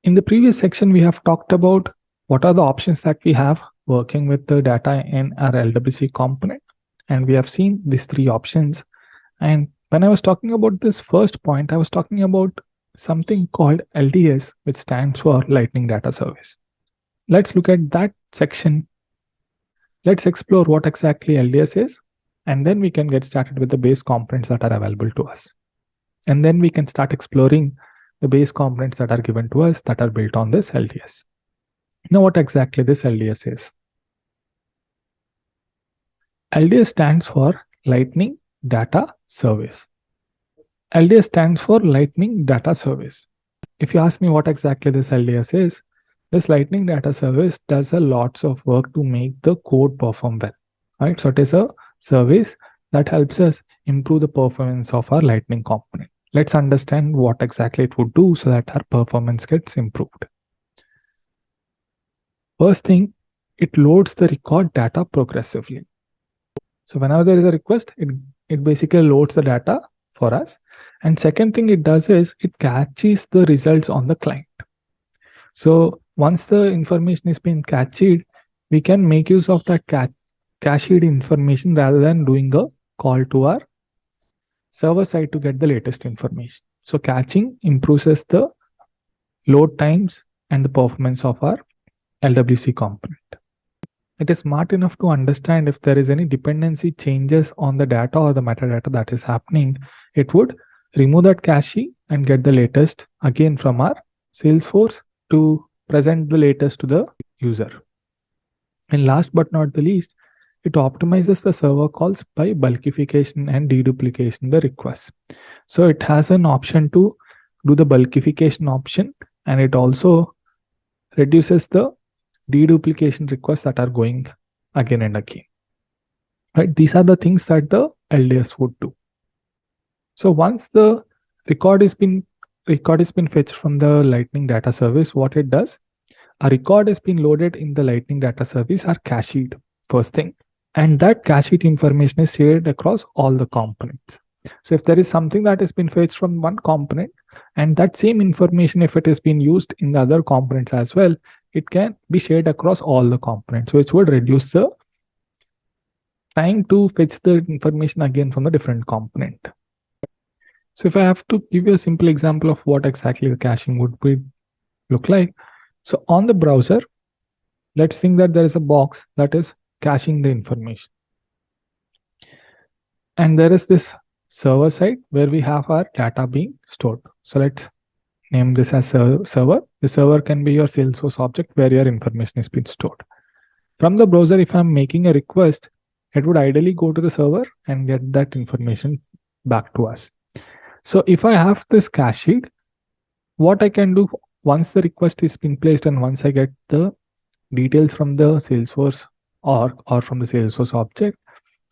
In the previous section, we have talked about what are the options that we have working with the data in our LWC component. And we have seen these three options. And when I was talking about this first point, I was talking about something called LDS, which stands for Lightning Data Service. Let's look at that section. Let's explore what exactly LDS is, and then we can get started with the base components that are available to us. And then we can start exploring the base components that are given to us that are built on this LDS. Now, what exactly this LDS is? LDS stands for Lightning Data Service. LDS stands for Lightning Data Service. If you ask me what exactly this LDS is, this Lightning Data Service does a lots of work to make the code perform well, right? So it is a service that helps us improve the performance of our Lightning component. Let's understand what exactly it would do so that our performance gets improved. First thing, it loads the record data progressively. So whenever there is a request, it basically loads the data for us. And second thing it does is it catches the results on the client. So once the information is being cached, we can make use of that cached information rather than doing a call to our server side to get the latest information. So caching improves the load times and the performance of our LWC component. It is smart enough to understand if there is any dependency changes on the data or the metadata that is happening. It would remove that cache and get the latest again from our Salesforce to present the latest to the user. And last but not the least, it optimizes the server calls by bulkification and deduplication the requests. So it has an option to do the bulkification option, and it also reduces the deduplication requests that are going again and again. Right? These are the things that the LDS would do. So once the record has been fetched from the Lightning Data Service, what it does, a record has been loaded in the Lightning Data Service are cached, first thing. And that cached information is shared across all the components. So if there is something that has been fetched from one component, and that same information, if it has been used in the other components as well, it can be shared across all the components, which would reduce the time to fetch the information again from the different component. So if I have to give you a simple example of what exactly the caching would look like. So on the browser, let's think that there is a box that is caching the information. And there is this server side where we have our data being stored. So let's name this as server. The server can be your Salesforce object where your information is being stored. From the browser, if I'm making a request, it would ideally go to the server and get that information back to us. So if I have this cached, what I can do once the request is being placed and once I get the details from the Salesforce or from the Salesforce object,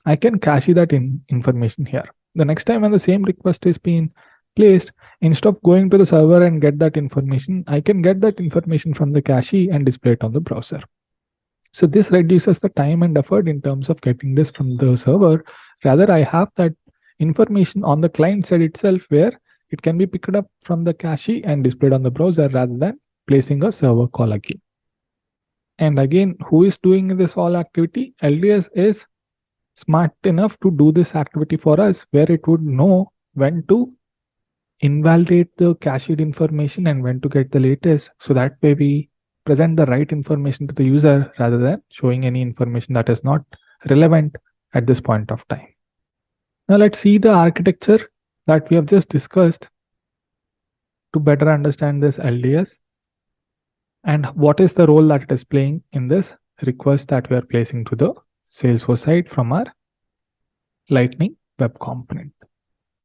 I can cache that information here. The next time when the same request is being placed, instead of going to the server and get that information, I can get that information from the cache and display it on the browser. So this reduces the time and effort in terms of getting this from the server. Rather, I have that information on the client side itself where it can be picked up from the cache and displayed on the browser rather than placing a server call again. And again, who is doing this all activity? LDS is smart enough to do this activity for us, where it would know when to invalidate the cached information and when to get the latest. So that way we present the right information to the user rather than showing any information that is not relevant at this point of time. Now let's see the architecture that we have just discussed to better understand this LDS and what is the role that it is playing in this request that we are placing to the Salesforce side from our Lightning web component.